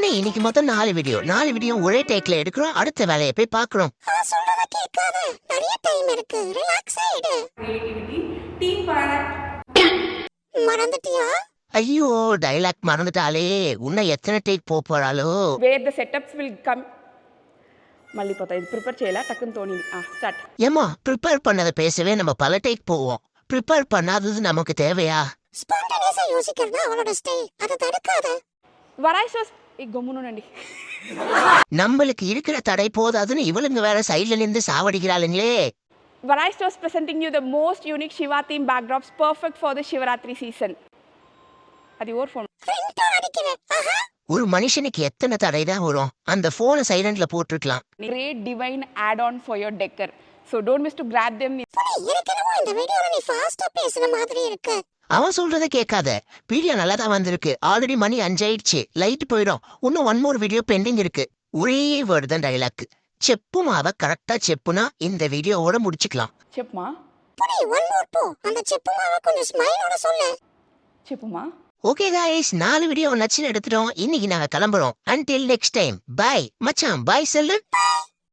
புனி இன்னைக்கு மொத்தம் 4 வீடியோ ஒரே டேக்ல எடுக்கிறோம். அடுத்த வேலையை போய் பாக்குறோம். சொல்றத கேட்காத, நிறைய டைம் இருக்கு, ரிலாக்ஸ் ஆயிடு. டீம் மறந்துட்டியா? ஐயோ டைலாக் மறந்துட்டாலே. உன்னை எத்தனை take போறாளோ? Where the setups will come. మళ్ళీ పోతా. ఇది ప్రిపేర్ చేయాలా టక్కున తోని స్టార్ట్. ஏமா ப்ரிப்பேர் பண்ணதை பேசவே நம்ம பல டேக் போவோம். ப்ரிப்பேர் பண்ணாதது நமக்கு தேவையா? ஸ்பான்டேனியஸா யோசிக்கிறது அவளோட ஸ்டைல். அதை தடுக்காத. వరాయిసోస్ ఈ గమ్మునుండండి. நம்மளுக்கு இருக்கிற தடை போதாதுன்னு இவளுங்க வேற சைடுல நின்று சாவடிக்கிறாளுங்களே. Varaisos presenting you the most unique Shiva theme backdrops perfect for the Shivaratri season. அது ஓர் ஃபோன். ரிங்டோன் அடிக்கிறேன். ஆஹா. ஒரு மனுஷனுக்கு எத்தனை தடை தான் வரும்? அந்த போனை சைலண்ட்ல போட்டுருக்கலாம். Great divine add-on for your decor. So don't miss to grab them. எனக்கென்னமோ இந்த வீடியோல நீ ஃபாஸ்டா பேசுன மாதிரி இருக்கு. அவன் சொல்றத கேட்காத. வீடியோ நல்லா தான் வந்திருக்கு. ஆல்ரெடி மணி 5 ஆயிடுச்சு. லைட் போயிடும். இன்னும் 1 more வீடியோ பெண்டிங் இருக்கு. ஒரே வேர்டு தான் டைலாக். செப்புமாவ கரெக்டா செப்புனா இந்த வீடியோவோட முடிச்சுக்கலாம். చెప్పుమా. புனி ஒன் மோர் போ. அந்த செப்புமாவ கொஞ்சம் ஸ்மைலோட சொல்லு. చెప్పుమా. ஓகே गाइस 4 வீடியோ நச்சுன்னு எடுத்துட்டோம். இன்னைக்கு நாங்க கிளம்புறோம். until next time bye மச்சான். bye cell. Bye.